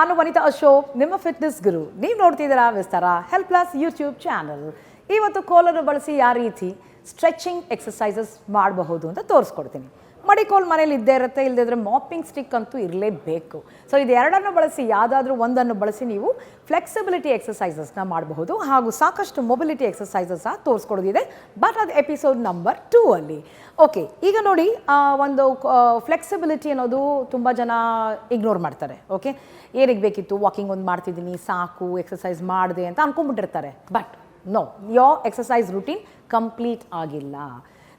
ನಾನು ವನಿತಾ ಅಶೋಕ್, ನಿಮ್ಮ ಫಿಟ್ನೆಸ್ ಗುರು. ನೀವು ನೋಡ್ತಿದ್ದೀರಾ ವಿಸ್ತಾರ ಹೆಲ್ತ್ ಪ್ಲಸ್ ಯೂಟ್ಯೂಬ್ ಚಾನಲ್. ಇವತ್ತು ಕೋಲನ್ನು ಬಳಸಿ ಯಾವ ರೀತಿ ಸ್ಟ್ರೆಚಿಂಗ್ ಎಕ್ಸಸೈಸಸ್ ಮಾಡಬಹುದು ಅಂತ ತೋರಿಸ್ಕೊಡ್ತೀನಿ. ಮಡಿಕೋಲ್ ಮನೇಲಿ ಇದ್ದೇ ಇರುತ್ತೆ, ಇಲ್ಲದಿದ್ರೆ ಮಾಪಿಂಗ್ ಸ್ಟಿಕ್ ಅಂತೂ ಇರಲೇಬೇಕು. ಸೊ ಇದು ಎರಡನ್ನು ಬಳಸಿ ಯಾವುದಾದ್ರೂ ಒಂದನ್ನು ಬಳಸಿ ನೀವು ಫ್ಲೆಕ್ಸಿಬಿಲಿಟಿ ಎಕ್ಸಸೈಸಸ್ನ ಮಾಡಬಹುದು, ಹಾಗೂ ಸಾಕಷ್ಟು ಮೊಬಿಲಿಟಿ ಎಕ್ಸಸೈಸಸ್ ತೋರಿಸ್ಕೊಡೋದಿದೆ. ಬಟ್ ಅದು ಎಪಿಸೋಡ್ ನಂಬರ್ 2 ಅಲ್ಲಿ. ಓಕೆ, ಈಗ ನೋಡಿ, ಒಂದು ಫ್ಲೆಕ್ಸಿಬಿಲಿಟಿ ಅನ್ನೋದು ತುಂಬ ಜನ ಇಗ್ನೋರ್ ಮಾಡ್ತಾರೆ. ಓಕೆ, ಏನಿಗೆ ಬೇಕಿತ್ತು, ವಾಕಿಂಗ್ ಒಂದು ಮಾಡ್ತಿದ್ದೀನಿ ಸಾಕು, ಎಕ್ಸಸೈಸ್ ಮಾಡಿದೆ ಅಂತ ಅನ್ಕೊಂಡ್ಬಿಟ್ಟಿರ್ತಾರೆ. But no, your exercise routine complete ಆಗಿಲ್ಲ.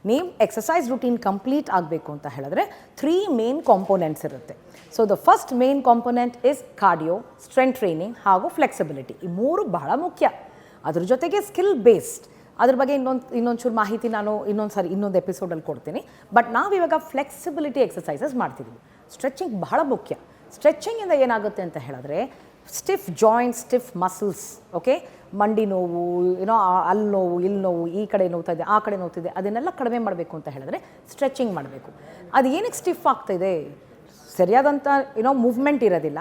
ನೀವು ಎಕ್ಸಸೈಸ್ ರೂಟೀನ್ ಕಂಪ್ಲೀಟ್ ಆಗಬೇಕು ಅಂತ ಹೇಳಿದ್ರೆ 3 ಮೇನ್ ಕಾಂಪೋನೆಂಟ್ಸ್ ಇರುತ್ತೆ. So the first main component is cardio, strength training ಹಾಗೂ ಫ್ಲೆಕ್ಸಿಬಿಲಿಟಿ. ಈ 3 ಬಹಳ ಮುಖ್ಯ. ಅದ್ರ ಜೊತೆಗೆ ಸ್ಕಿಲ್ ಬೇಸ್ಡ್, ಅದ್ರ ಬಗ್ಗೆ ಇನ್ನೊಂಚೂರು ಮಾಹಿತಿ ನಾನು ಇನ್ನೊಂದು ಎಪಿಸೋಡಲ್ಲಿ ಕೊಡ್ತೀನಿ. ಬಟ್ ನಾವಿವಾಗ ಫ್ಲೆಕ್ಸಿಬಿಲಿಟಿ ಎಕ್ಸಸೈಸಸ್ ಮಾಡ್ತಿದ್ದೀವಿ. ಸ್ಟ್ರೆಚಿಂಗ್ ಬಹಳ ಮುಖ್ಯ. ಸ್ಟ್ರೆಚಿಂಗಿಂದ ಏನಾಗುತ್ತೆ ಅಂತ ಹೇಳಿದ್ರೆ stiff joints, stiff muscles, okay, ಮಂಡಿ ನೋವು, ಅಲ್ಲಿ ನೋವು, ಇಲ್ಲಿ ನೋವು, ಈ ಕಡೆ ನೋವ್ತಾ ಇದೆ, ಆ ಕಡೆ ನೋವ್ತಿದೆ, ಅದನ್ನೆಲ್ಲ ಕಡಿಮೆ ಮಾಡಬೇಕು ಅಂತ ಹೇಳಿದ್ರೆ ಸ್ಟ್ರೆಚಿಂಗ್ ಮಾಡಬೇಕು. ಅದು ಏನಕ್ಕೆ ಸ್ಟಿಫ್ ಆಗ್ತಾಯಿದೆ? ಸರಿಯಾದಂಥ ಮೂವ್ಮೆಂಟ್ ಇರೋದಿಲ್ಲ,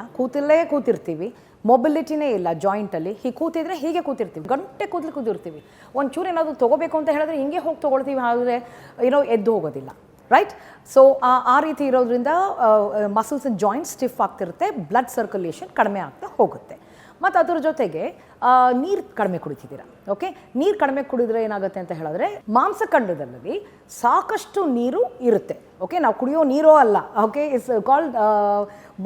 ಕೂತಿರ್ತೀವಿ, ಮೊಬಿಲಿಟಿನೇ ಇಲ್ಲ ಜಾಯಿಂಟಲ್ಲಿ. ಹೀಗೆ ಕೂತಿದ್ರೆ ಹೀಗೆ ಕೂತಿರ್ತೀವಿ, ಗಂಟೆ ಕೂತಿರ್ತೀವಿ. ಒಂಚೂರು ಏನಾದರೂ ತೊಗೋಬೇಕು ಅಂತ ಹೇಳಿದ್ರೆ ಹಿಂಗೆ ಹೋಗಿ ತೊಗೊಳ್ತೀವಿ, ಆದರೆ ಎದ್ದು ಹೋಗೋದಿಲ್ಲ. ರೈಟ್? ಸೊ ಆ ರೀತಿ ಇರೋದ್ರಿಂದ ಮಸಲ್ಸ್ ಆ್ಯಂಡ್ ಜಾಯಿಂಟ್ಸ್ ಸ್ಟಿಫ್ ಆಗ್ತಿರುತ್ತೆ, ಬ್ಲಡ್ ಸರ್ಕ್ಯುಲೇಷನ್ ಕಡಿಮೆ ಆಗ್ತಾ ಹೋಗುತ್ತೆ. ಮತ್ತು ಅದ್ರ ಜೊತೆಗೆ ನೀರು ಕಡಿಮೆ ಕುಡಿತಿದ್ದೀರಾ. ಓಕೆ, ನೀರು ಕಡಿಮೆ ಕುಡಿದ್ರೆ ಏನಾಗುತ್ತೆ ಅಂತ ಹೇಳಿದ್ರೆ ಮಾಂಸಖಂಡದಲ್ಲಿ ಸಾಕಷ್ಟು ನೀರು ಇರುತ್ತೆ. ಓಕೆ, ನಾವು ಕುಡಿಯೋ ನೀರೋ ಅಲ್ಲ. Okay, it's called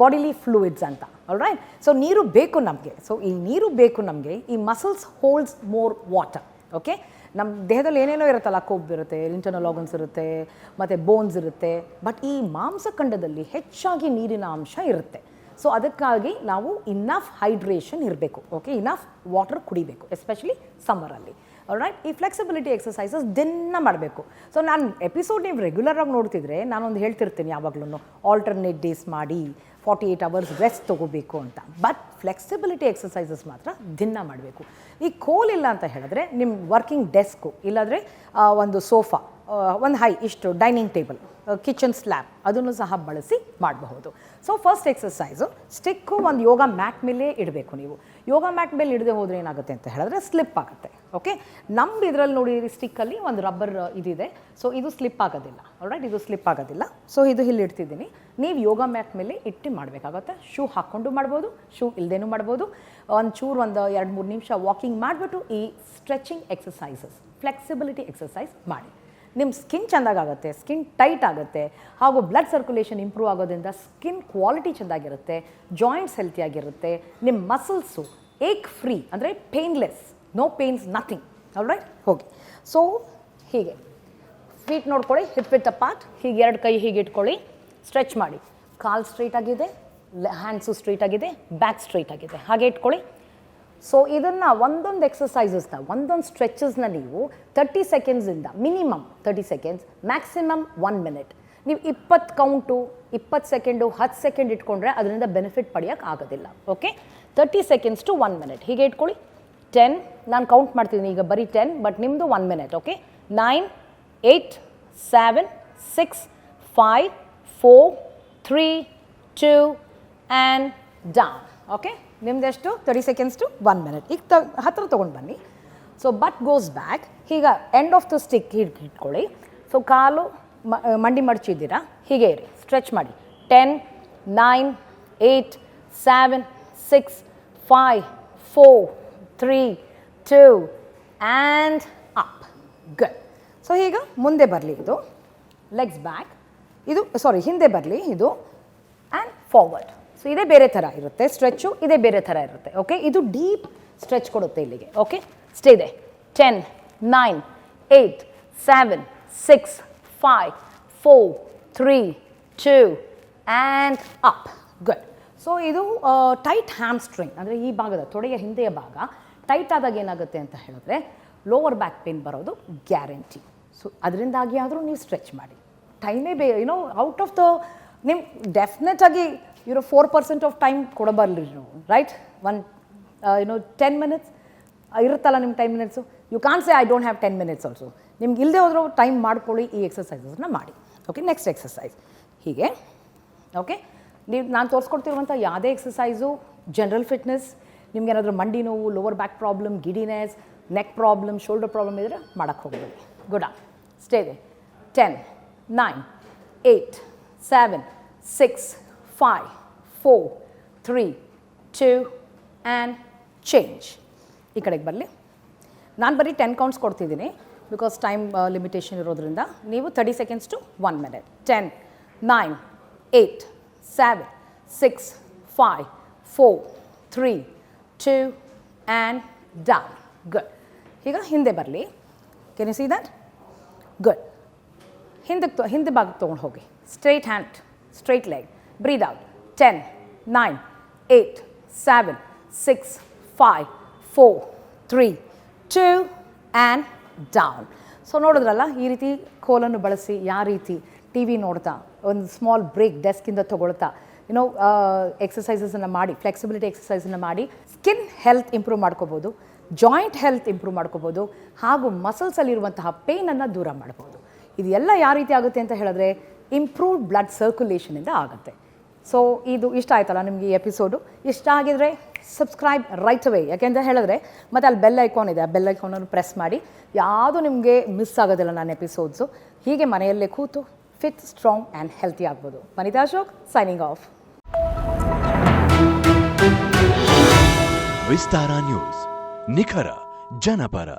bodily fluids ಅಂತ. ಆಲ್ರೈಟ್? ಸೊ ನೀರು ಬೇಕು ನಮಗೆ. ಸೊ ಈ ನೀರು ಬೇಕು ನಮಗೆ. ಈ muscles holds more water. Okay, ನಮ್ಮ ದೇಹದಲ್ಲಿ ಏನೇನೋ ಇರುತ್ತಲ್ಲ, ಕೊಬ್ಬು ಇರುತ್ತೆ, ಇಂಟರ್ನಲ್ ಆರ್ಗನ್ಸ್ ಇರುತ್ತೆ, ಮತ್ತು ಬೋನ್ಸ್ ಇರುತ್ತೆ. ಬಟ್ ಈ ಮಾಂಸಖಂಡದಲ್ಲಿ ಹೆಚ್ಚಾಗಿ ನೀರಿನ ಅಂಶ ಇರುತ್ತೆ. ಸೊ ಅದಕ್ಕಾಗಿ ನಾವು ಇನಫ್ ಹೈಡ್ರೇಷನ್ ಇರಬೇಕು. ಓಕೆ, ಇನಫ್ ವಾಟರ್ ಕುಡಿಬೇಕು, ಎಸ್ಪೆಷಲಿ ಸಮ್ಮರಲ್ಲಿ. ಆಲ್ರೈಟ್? ಈ ಫ್ಲೆಕ್ಸಿಬಿಲಿಟಿ ಎಕ್ಸಸೈಸಸ್ ದಿನ ಮಾಡಬೇಕು. ಸೊ ನಾನು ಎಪಿಸೋಡ್ ನೀವು ರೆಗ್ಯುಲರಾಗಿ ನೋಡ್ತಿದ್ರೆ ನಾನೊಂದು ಹೇಳ್ತಿರ್ತೀನಿ ಯಾವಾಗಲೂ, ಆಲ್ಟರ್ನೇಟ್ ಡೇಸ್ ಮಾಡಿ 48 hours ರೆಸ್ಟ್ ತೊಗೋಬೇಕು ಅಂತ. ಬಟ್ ಫ್ಲೆಕ್ಸಿಬಿಲಿಟಿ ಎಕ್ಸಸೈಸಸ್ ಮಾತ್ರ ದಿನ ಮಾಡಬೇಕು. ಈ ಕೋಲ್ ಇಲ್ಲ ಅಂತ ಹೇಳಿದ್ರೆ ನಿಮ್ಮ ವರ್ಕಿಂಗ್ ಡೆಸ್ಕು, ಇಲ್ಲಾಂದರೆ ಒಂದು ಸೋಫಾ, ಒಂದು ಇಷ್ಟು ಡೈನಿಂಗ್ ಟೇಬಲ್, ಕಿಚನ್ ಸ್ಲ್ಯಾಬ್, ಅದನ್ನು ಸಹ ಬಳಸಿ ಮಾಡಬಹುದು. ಸೊ ಫಸ್ಟ್ ಎಕ್ಸಸೈಸು, ಸ್ಟಿಕ್ಕು ಒಂದು ಯೋಗ ಮ್ಯಾಟ್ ಮೇಲೆ ಇಡಬೇಕು. ನೀವು ಯೋಗ ಮ್ಯಾಟ್ ಮೇಲೆ ಇಡದೆ ಹೋದರೆ ಏನಾಗುತ್ತೆ ಅಂತ ಹೇಳಿದ್ರೆ ಸ್ಲಿಪ್ ಆಗುತ್ತೆ. ಓಕೆ, ನಮ್ದು ಇದರಲ್ಲಿ ನೋಡಿ, ಸ್ಟಿಕ್ಕಲ್ಲಿ ಒಂದು ರಬ್ಬರ್ ಇದಿದೆ. ಸೊ ಇದು ಸ್ಲಿಪ್ ಆಗೋದಿಲ್ಲ. ಆಲ್ರೈಟ್? ಇದು ಸ್ಲಿಪ್ ಆಗೋದಿಲ್ಲ. ಸೊ ಇದು ಇಲ್ಲಿ ಇಡ್ತಿದ್ದೀನಿ. ನೀವು ಯೋಗ ಮ್ಯಾಟ್ ಮೇಲೆ ಇಟ್ಟು ಮಾಡಬೇಕಾಗುತ್ತೆ. ಶೂ ಹಾಕ್ಕೊಂಡು ಮಾಡ್ಬೋದು, ಶೂ ಇಲ್ಲದೇನೂ ಮಾಡ್ಬೋದು. ಒಂಚೂರು ಒಂದು 2-3 ನಿಮಿಷ ವಾಕಿಂಗ್ ಮಾಡಿಬಿಟ್ಟು ಈ ಸ್ಟ್ರೆಚಿಂಗ್ ಎಕ್ಸಸೈಸಸ್, ಫ್ಲೆಕ್ಸಿಬಿಲಿಟಿ ಎಕ್ಸಸೈಸ್ ಮಾಡಿ. ನಿಮ್ಮ ಸ್ಕಿನ್ ಚೆಂದಾಗುತ್ತೆ, ಸ್ಕಿನ್ ಟೈಟ್ ಆಗುತ್ತೆ, ಹಾಗೂ ಬ್ಲಡ್ ಸರ್ಕ್ಯುಲೇಷನ್ ಇಂಪ್ರೂವ್ ಆಗೋದ್ರಿಂದ ಸ್ಕಿನ್ ಕ್ವಾಲಿಟಿ ಚೆಂದಾಗಿರುತ್ತೆ, ಜಾಯಿಂಟ್ಸ್ ಹೆಲ್ತಿಯಾಗಿರುತ್ತೆ, ನಿಮ್ಮ ಮಸಲ್ಸು ಏಕ್ ಫ್ರೀ, ಅಂದರೆ painless, no pains, nothing. Alright? ಹೋಗಿ. ಸೊ ಹೀಗೆ ಫೀಟ್ ನೋಡ್ಕೊಳ್ಳಿ, ಹಿಪ್ ವಿತ್ ಅಪಾರ್ಟ್, ಹೀಗೆ 2 ಕೈ ಹೀಗೆ ಇಟ್ಕೊಳ್ಳಿ, ಸ್ಟ್ರೆಚ್ ಮಾಡಿ. ಕಾಲು ಸ್ಟ್ರೈಟ್ ಆಗಿದೆ, ಹ್ಯಾಂಡ್ಸು ಸ್ಟ್ರೈಟ್ ಆಗಿದೆ, ಬ್ಯಾಕ್ ಸ್ಟ್ರೈಟ್ ಆಗಿದೆ, ಹಾಗೆ ಇಟ್ಕೊಳ್ಳಿ. ಸೊ ಇದನ್ನು ಒಂದೊಂದು ಎಕ್ಸಸೈಸಸ್ನ, ಒಂದೊಂದು ಸ್ಟ್ರೆಚಸ್ನ ನೀವು 30 ಸೆಕೆಂಡ್ಸಿಂದ ಮಿನಿಮಮ್ 30 ಸೆಕೆಂಡ್ಸ್, ಮ್ಯಾಕ್ಸಿಮಮ್ 1 minute. ನೀವು 20 ಕೌಂಟು, 20 ಸೆಕೆಂಡು, 10 ಸೆಕೆಂಡ್ ಇಟ್ಕೊಂಡ್ರೆ ಅದರಿಂದ ಬೆನಿಫಿಟ್ ಪಡೆಯೋಕ್ಕೆ ಆಗೋದಿಲ್ಲ. ಓಕೆ, 30 ಸೆಕೆಂಡ್ಸ್ ಟು 1 minute ಹೀಗೆ ಇಟ್ಕೊಳ್ಳಿ. 10, ನಾನು ಕೌಂಟ್ ಮಾಡ್ತಿದ್ದೀನಿ ಈಗ ಬರೀ 10, ಬಟ್ ನಿಮ್ಮದು 1 minute. Okay, 9, 8, 7, 6, 5, 4, 3, 2 and down. Okay, ನಿಮ್ದೆಷ್ಟು? 30 ಸೆಕೆಂಡ್ಸ್ ಟು 1 minute. ಈಗ ಹತ್ತಿರ ತೊಗೊಂಡು ಬನ್ನಿ. So butt goes back. ಈಗ ಎಂಡ್ ಆಫ್ ದ ಸ್ಟಿಕ್ ಇಟ್ಕೊಳ್ಳಿ. ಸೊ ಕಾಲು ಮಂಡಿ ಮಡಚಿದ್ದೀರಾ, ಹೀಗೆ ಇರಿ, ಸ್ಟ್ರೆಚ್ ಮಾಡಿ. 10, 9, 8, 7, 6, 5, 4, 3, 2 ಆ್ಯಂಡ್ ಅಪ್. ಗುಡ್. ಸೊ ಈಗ ಮುಂದೆ ಬರಲಿ, ಇದು ಲೆಗ್ಸ್ ಬ್ಯಾಕ್, ಇದು ಹಿಂದೆ ಬರಲಿ, ಇದು ಆ್ಯಂಡ್ ಫಾರ್ವರ್ಡ್. ಸೊ ಇದೇ ಬೇರೆ ಥರ ಇರುತ್ತೆ ಸ್ಟ್ರೆಚ್ಚು, ಇದೇ ಬೇರೆ ಥರ ಇರುತ್ತೆ. ಓಕೆ, ಇದು ಡೀಪ್ ಸ್ಟ್ರೆಚ್ ಕೊಡುತ್ತೆ ಇಲ್ಲಿಗೆ. ಓಕೆ, ಸ್ಟೇ ಇದೆ. 10, 9, 8, 7, 6, 5, 4, 3, 2 ಆ್ಯಂಡ್ ಅಪ್. ಗುಡ್. ಸೊ ಇದು ಟೈಟ್ ಹ್ಯಾಮ್ಸ್ಟ್ರಿಂಗ್, ಅಂದರೆ ಈ ಭಾಗದ ತೊಡೆಯ ಹಿಂದೆಯ ಭಾಗ ಟೈಟ್ ಆದಾಗ ಏನಾಗುತ್ತೆ ಅಂತ ಹೇಳಿದ್ರೆ ಲೋವರ್ ಬ್ಯಾಕ್ ಪೇನ್ ಬರೋದು ಗ್ಯಾರಂಟಿ. ಸೊ ಅದರಿಂದಾಗಿ ಆದರೂ ನೀವು ಸ್ಟ್ರೆಚ್ ಮಾಡಿ. ಟೈಮೇ ಔಟ್ ಆಫ್ ದ ನಿಮ್ಮ ಡೆಫಿನೆಟಾಗಿ 4% ಆಫ್ ಟೈಮ್ ಕೊಡಬಾರ್ಲಿ ನೀವು. ರೈಟ್? 10 minutes ಇರುತ್ತಲ್ಲ ನಿಮ್ಮ 10 minutes. You can say I don't have 10 minutes also. ನಿಮ್ಗೆ ಇಲ್ಲದೆ ಹೋದರೂ ಟೈಮ್ ಮಾಡ್ಕೊಳ್ಳಿ, ಈ ಎಕ್ಸಸೈಸಸ್ನ ಮಾಡಿ. ಓಕೆ, ನೆಕ್ಸ್ಟ್ ಎಕ್ಸಸೈಸ್ ಹೀಗೆ. ಓಕೆ, ನೀವು ನಾನು ತೋರಿಸ್ಕೊಡ್ತಿರುವಂಥ ಯಾವುದೇ ಎಕ್ಸಸೈಸು ಜನರಲ್ ಫಿಟ್ನೆಸ್. ನಿಮ್ಗೆ ಏನಾದರೂ ಮಂಡಿ ನೋವು, lower back problem, giddiness, neck problem, shoulder problem ಇದ್ದರೆ ಮಾಡೋಕ್ಕೆ ಹೋಗಬೇಡಿ. Good on, stay there. 10, 9, 8, 7, 6, 5, 4, 3, 2 and change. ಈ ಕಡೆಗೆ ಬರಲಿ. ನಾನು ಬರೀ 10 ಕೌಂಟ್ಸ್ ಕೊಡ್ತಿದ್ದೀನಿ ಬಿಕಾಸ್ ಟೈಮ್ ಲಿಮಿಟೇಷನ್ ಇರೋದ್ರಿಂದ. ನೀವು 30 seconds to 1 minute. 10, 9, 8, 7, 6, 5, 4, 3, 2 and down. Good. ಈಗ ಹಿಂದೆ ಬರಲಿ. Can you see that? Good. ಹಿಂದೆ ಭಾಗಕ್ಕೆ ತೊಗೊಂಡು ಹೋಗಿ. Straight hand, straight leg. Breathe out. 10, 9, 8, 7, 6, 5, 4, 3, 2 and down. So ನೋಡಿದ್ರಲ್ಲ, ಈ ರೀತಿ ಕೋಲನ್ನು ಬಳಸಿ ಯಾವ ರೀತಿ ಟಿ ವಿ ನೋಡ್ತಾ ಒಂದು ಸ್ಮಾಲ್ ಬ್ರೇಕ್ ಡೆಸ್ಕಿಂದ ತೊಗೊಳ್ತಾ ಎಕ್ಸಸೈಸಸನ್ನು ಮಾಡಿ, ಫ್ಲೆಕ್ಸಿಬಿಲಿಟಿ ಎಕ್ಸಸೈಸನ್ನು ಮಾಡಿ ಸ್ಕಿನ್ ಹೆಲ್ತ್ ಇಂಪ್ರೂವ್ ಮಾಡ್ಕೋಬೋದು, ಜಾಯಿಂಟ್ ಹೆಲ್ತ್ ಇಂಪ್ರೂವ್ ಮಾಡ್ಕೋಬೋದು, ಹಾಗೂ ಮಸಲ್ಸಲ್ಲಿರುವಂತಹ ಪೇನನ್ನು ದೂರ ಮಾಡ್ಬೋದು. ಇದು ಎಲ್ಲ ಯಾವ ರೀತಿ ಆಗುತ್ತೆ ಅಂತ ಹೇಳಿದ್ರೆ ಇಂಪ್ರೂವ್ಡ್ ಬ್ಲಡ್ ಸರ್ಕ್ಯುಲೇಷನಿಂದ ಆಗುತ್ತೆ. ಸೊ ಇದು ಇಷ್ಟ ಆಯ್ತಲ್ಲ ನಿಮಗೆ ಈ ಎಪಿಸೋಡು? ಇಷ್ಟ ಆಗಿದ್ರೆ ಸಬ್ಸ್ಕ್ರೈಬ್ ರೈಟ್ ಅವೇ. ಯಾಕೆಂತ ಹೇಳಿದ್ರೆ ಮತ್ತೆ ಅಲ್ಲಿ ಬೆಲ್ ಐಕಾನ್ ಇದೆ, ಆ ಬೆಲ್ ಐಕಾನನ್ನು ಪ್ರೆಸ್ ಮಾಡಿ. ಯಾವುದು ನಿಮಗೆ ಮಿಸ್ ಆಗೋದಿಲ್ಲ ನನ್ನ ಎಪಿಸೋಡ್ಸು. ಹೀಗೆ ಮನೆಯಲ್ಲೇ ಕೂತು ಫಿಟ್, ಸ್ಟ್ರಾಂಗ್ ಆ್ಯಂಡ್ ಹೆಲ್ತಿ ಆಗ್ಬೋದು. ವನಿತಾ ಅಶೋಕ್ ಸೈನಿಂಗ್ ಆಫ್. ವಿಸ್ತಾರ ನ್ಯೂಸ್, ನಿಖರ ಜನಪರ.